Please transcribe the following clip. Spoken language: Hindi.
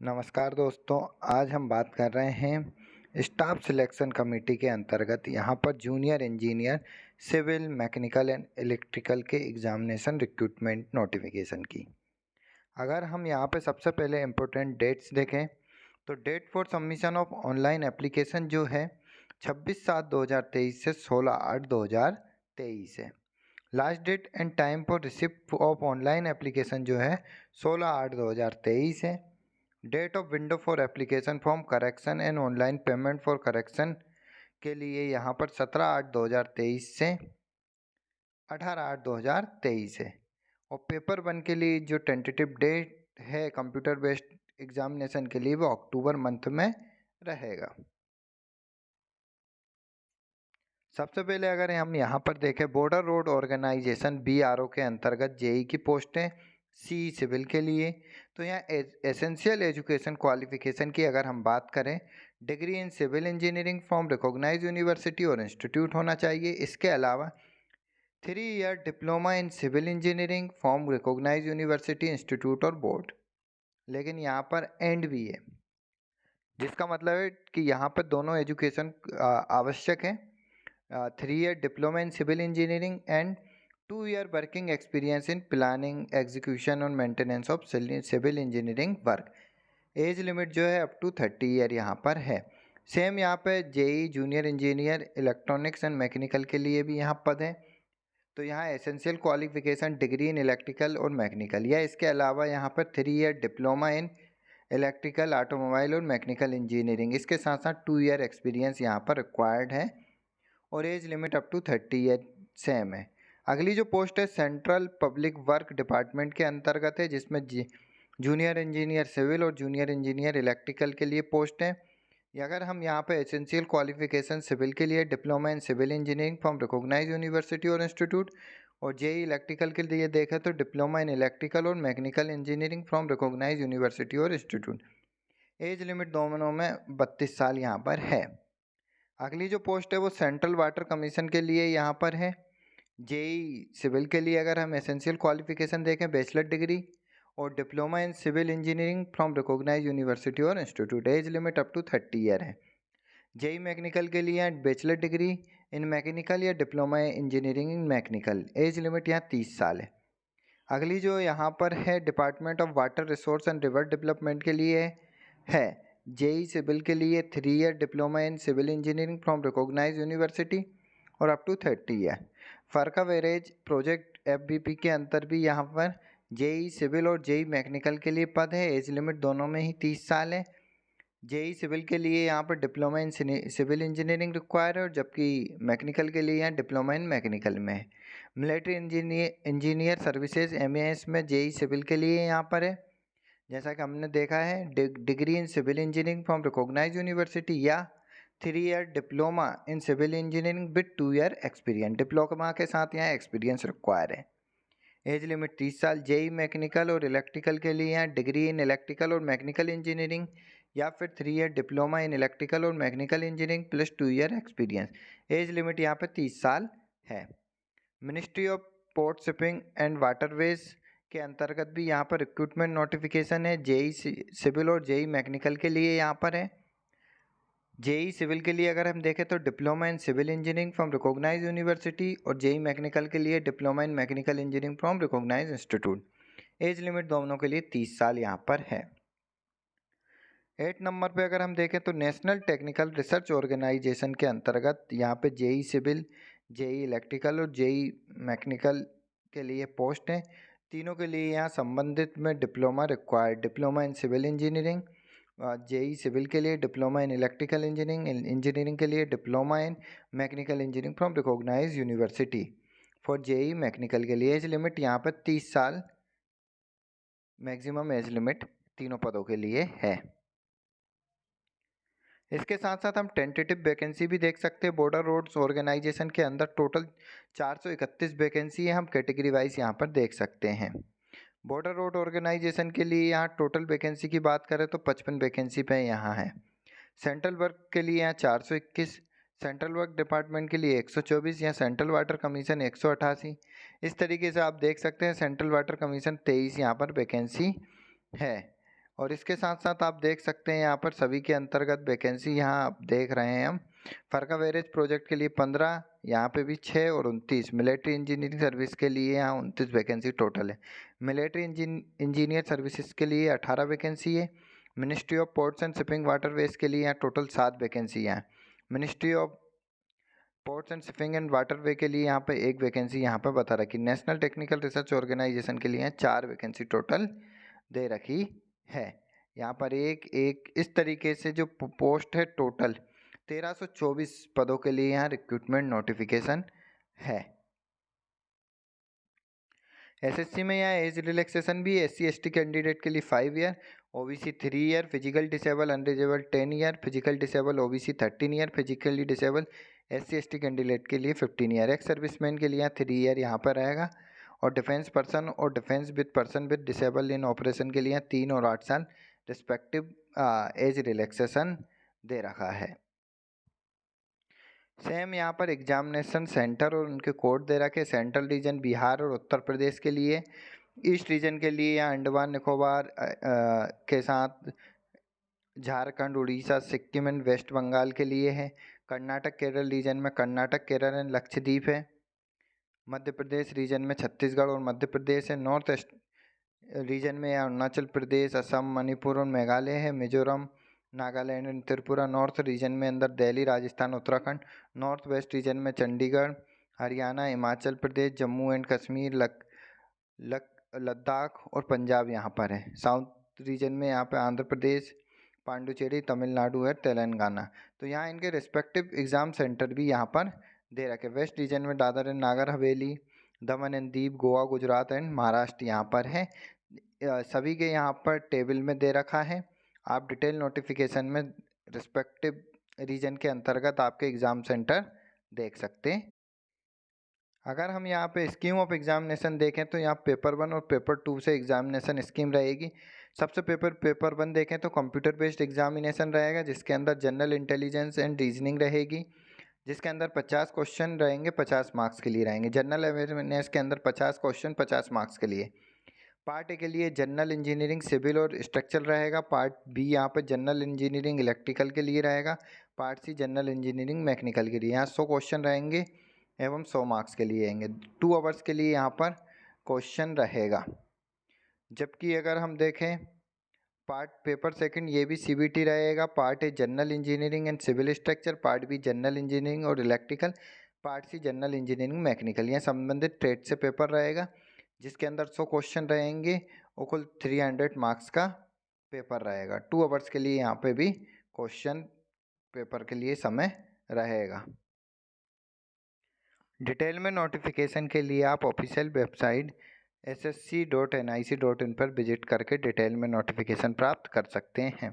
नमस्कार दोस्तों, आज हम बात कर रहे हैं स्टाफ सिलेक्शन कमेटी के अंतर्गत यहाँ पर junior engineer civil, mechanical and electrical के एग्जामिनेशन रिक्रूटमेंट नोटिफिकेशन की। अगर हम यहाँ पे सबसे पहले इम्पोर्टेंट डेट्स देखें तो date for submission of online application जो है 26/7/2023 से 16/8/2023 है। Last date and time for receipt of online application जो है 16/8/2023 है। Date of window for application form correction and online payment for correction के लिए यहाँ पर 17/8/2023 से 18/8/2023 है। और पेपर 1 के लिए जो टेंटेटिव डेट है कंप्यूटर बेस्ड एग्जामिनेशन के लिए वो अक्टूबर मंथ में रहेगा। सबसे पहले अगर हम यहाँ पर देखें बॉर्डर रोड ऑर्गेनाइजेशन BRO के अंतर्गत जेई की पोस्टें सी सिविल के लिए, तो यहाँ एसेंशियल एजुकेशन क्वालिफिकेशन की अगर हम बात करें degree in civil engineering from recognise university और इंस्टीट्यूट होना चाहिए। इसके अलावा 3 year diploma in civil engineering from recognise university, institute और बोर्ड। लेकिन यहाँ पर एंड भी है, जिसका मतलब है कि यहाँ पर दोनों एजुकेशन आवश्यक है। 3 year diploma in civil engineering and 2 year working experience in planning, execution और maintenance of civil engineering work. Age limit जो है अप टू 30 ईयर यहाँ पर है। सेम यहाँ पे JE junior engineer electronics and mechanical के लिए भी यहाँ पद है। तो यहाँ essential qualification degree in electrical और मैकेनिकल, या इसके अलावा यहाँ पर 3 year diploma in electrical, automobile और मैकेनिकल इंजीनियरिंग, इसके साथ साथ 2 ईयर एक्सपीरियंस यहाँ पर रिक्वायर्ड है। और age limit up to 30 year same है। अगली जो पोस्ट है सेंट्रल पब्लिक वर्क डिपार्टमेंट के अंतर्गत है, जिसमें जूनियर इंजीनियर सिविल और जूनियर इंजीनियर इलेक्ट्रिकल के लिए पोस्ट है। अगर हम यहाँ पे एसेंशियल क्वालिफिकेशन सिविल के लिए diploma in civil engineering from recognise university और इंस्टीट्यूट, और जेई इलेक्ट्रिकल के लिए देखें तो डिप्लोमा इन इलेक्ट्रिकल और mechanical engineering from recognise university और इंस्टीट्यूट। एज लिमिट दोनों में 32 साल यहाँ पर है। अगली जो पोस्ट है वो सेंट्रल वाटर कमीशन के लिए यहाँ पर है। जेई सिविल के लिए अगर हम एसेंशियल क्वालिफिकेशन देखें बैचलर डिग्री और diploma in civil engineering from recognise university और institute, age limit up to 30 year है। जेई मैकेनिकल के लिए बैचलर डिग्री इन मैकेनिकल या diploma engineering in mechanical, age limit यहाँ 30 साल है। अगली जो यहाँ पर है department of water resource and river development के लिए है। जेई सिविल के लिए 3 year diploma in civil engineering from recognise university और up to 30 year. Farakka barrage project FBP के अंतर भी यहाँ पर जेई सिविल और जेई मैकेनिकल के लिए पद है। एज लिमिट दोनों में ही 30 साल है। जेई सिविल के लिए यहाँ पर diploma in civil engineering require है, और जबकि मैकेनिकल के लिए यहाँ डिप्लोमा इन मैकेनिकल में है। मिलिट्री इंजीनियर सर्विसेज MAS में जेई सिविल के लिए यहाँ पर है। जैसा कि हमने देखा है degree in civil engineering from recognise university या 3 year diploma in civil engineering with 2 year experience, diploma के साथ यहाँ एक्सपीरियंस रिक्वायर है। एज लिमिट 30 साल। जेई मैकेनिकल और इलेक्ट्रिकल के लिए यहाँ डिग्री इन इलेक्ट्रिकल और मैकेनिकल इंजीनियरिंग या फिर 3 ईयर डिप्लोमा इन इलेक्ट्रिकल और mechanical engineering plus 2 year experience, age limit यहाँ पे 30 साल है। Ministry of port shipping and waterways के अंतर्गत भी यहाँ पर रिक्रूटमेंट नोटिफिकेशन है। जेई सिविल और जेई मैकेनिकल के लिए यहाँ पर है। जेई सिविल के लिए अगर हम देखें तो diploma in civil engineering from recognise university, और जेई मैकेनिकल के लिए diploma in mechanical engineering from recognise institute. Age limit दोनों के लिए 30 साल यहाँ पर है। 8 नंबर पे अगर हम देखें तो नेशनल टेक्निकल रिसर्च ऑर्गेनाइजेशन के अंतर्गत यहाँ पे जेई सिविल, जेई इलेक्ट्रिकल और जेई मैकेनिकल के लिए पोस्ट हैं। तीनों के लिए यहाँ संबंधित में diploma required, diploma in civil engineering, JE civil के लिए diploma in electrical engineering, engineering के लिए diploma in mechanical engineering from recognise university. For JE mechanical के लिए एज लिमिट यहाँ पर 30 साल मैक्सिमम एज लिमिट तीनों पदों के लिए है। इसके साथ साथ हम टेंटेटिव वैकेंसी भी देख सकते हैं। बॉर्डर रोड्स ऑर्गेनाइजेशन के अंदर टोटल 431 वैकेंसी है, हम कैटेगरी वाइज यहाँ पर देख सकते हैं। बॉर्डर रोड ऑर्गेनाइजेशन के लिए यहाँ टोटल वैकेंसी की बात करें तो 55 वैकेंसी पे यहाँ है। सेंट्रल वर्क के लिए यहाँ 421, सेंट्रल वर्क डिपार्टमेंट के लिए 124 या सेंट्रल वाटर कमीशन 188। इस तरीके से आप देख सकते हैं सेंट्रल वाटर कमीशन 23 यहाँ पर वैकेंसी है। और इसके साथ साथ आप देख सकते हैं यहाँ पर सभी के अंतर्गत वैकेंसी यहाँ आप देख रहे हैं हम। फरका वेरेज प्रोजेक्ट के लिए 15, यहाँ पे भी 6 और 29। मिलिट्री इंजीनियरिंग सर्विस के लिए यहाँ 29 वैकेंसी टोटल है। मिलिट्री इंजीनियर सर्विसेज के लिए 18 वैकेंसी है। Ministry of ports and shipping waterways के लिए यहाँ टोटल 7 वैकेंसी हैं। Ministry of ports and shipping and waterway के लिए यहाँ पे 1 वैकेंसी यहाँ पे बता रखी। नेशनल टेक्निकल रिसर्च ऑर्गेनाइजेशन के लिए 4 वैकेंसी टोटल दे रखी है। यहाँ पर एक इस तरीके से जो पोस्ट है टोटल 1324 पदों के लिए यहाँ रिक्रूटमेंट नोटिफिकेशन है। एसएससी में यहाँ एज रिलैक्सेशन भी SC ST कैंडिडेट के लिए 5 year, OBC 3 year, physical disable अनडिसेबल 10 year, physical disable OBC 13 year, physically disable SC ST candidate के लिए 15 ईयर, एक्स सर्विसमैन के लिए 3 ईयर यहाँ पर रहेगा, और डिफेंस पर्सन और defence with person with disable in operation के लिए 3 और 8 साल रिस्पेक्टिव एज रिलैक्सेशन दे रखा है। सेम यहाँ पर एग्जामिनेशन सेंटर और उनके कोड दे रखे। सेंट्रल रीजन बिहार और उत्तर प्रदेश के लिए, ईस्ट रीजन के लिए यहाँ अंडमान निकोबार के साथ झारखंड, उड़ीसा, सिक्किम एंड वेस्ट बंगाल के लिए है। कर्नाटक केरल रीजन में कर्नाटक, केरल एंड लक्षद्वीप है। मध्य प्रदेश रीजन में छत्तीसगढ़ और मध्य प्रदेश है। नॉर्थ ईस्ट रीजन में अरुणाचल प्रदेश, असम, मणिपुर और मेघालय है। Mizoram, Nagaland and Tripura. North region में अंदर Delhi, Rajasthan, Uttarakhand. North west region में चंडीगढ़, हरियाणा, हिमाचल प्रदेश, जम्मू एंड कश्मीर, लद्दाख और पंजाब यहाँ पर है। साउथ रीजन में यहाँ पे आंध्र प्रदेश, पांडुचेरी, तमिलनाडु है, तेलंगाना। तो यहाँ इनके रिस्पेक्टिव एग्ज़ाम सेंटर भी यहाँ पर दे रखे। वेस्ट रीजन में Dadar and Nagar Haveli, Daman and Diu, Goa, Gujarat and Maharashtra यहाँ पर है। सभी के यहाँ पर टेबल में दे रखा है। आप डिटेल नोटिफिकेशन में रिस्पेक्टिव रीजन के अंतर्गत आपके एग्ज़ाम सेंटर देख सकते हैं। अगर हम यहाँ पे स्कीम ऑफ एग्जामिनेशन देखें तो यहाँ पेपर 1 और पेपर 2 से एग्जामिनेशन स्कीम रहेगी। सबसे पेपर 1 देखें तो कंप्यूटर बेस्ड एग्जामिनेशन रहेगा, जिसके अंदर जनरल इंटेलिजेंस एंड रीजनिंग रहेगी, जिसके अंदर 50 क्वेश्चन रहेंगे, 50 मार्क्स के लिए रहेंगे। जनरल अवेयरनेस के अंदर 50 क्वेश्चन, 50 मार्क्स के लिए। पार्ट ए के लिए जनरल इंजीनियरिंग, सिविल और स्ट्रक्चरल रहेगा। पार्ट बी यहाँ पर जनरल इंजीनियरिंग इलेक्ट्रिकल के लिए रहेगा। Part C general engineering mechanical के लिए। यहाँ 100 क्वेश्चन रहेंगे एवं 100 मार्क्स के लिए आएंगे। 2 आवर्स के लिए यहाँ पर क्वेश्चन रहेगा। जबकि अगर हम देखें पार्ट पेपर सेकंड, ये भी CBT रहेगा। Part A general engineering and civil structure, part B general engineering और electrical, part C general engineering mechanical. यह संबंधित ट्रेड से पेपर रहेगा, जिसके अंदर 100 क्वेश्चन रहेंगे और कुल 300 मार्क्स का पेपर रहेगा। 2 आवर्स के लिए यहाँ पे भी क्वेश्चन पेपर के लिए समय रहेगा। डिटेल में नोटिफिकेशन के लिए आप ऑफिशियल वेबसाइट ssc.nic.in पर विजिट करके डिटेल में नोटिफिकेशन प्राप्त कर सकते हैं।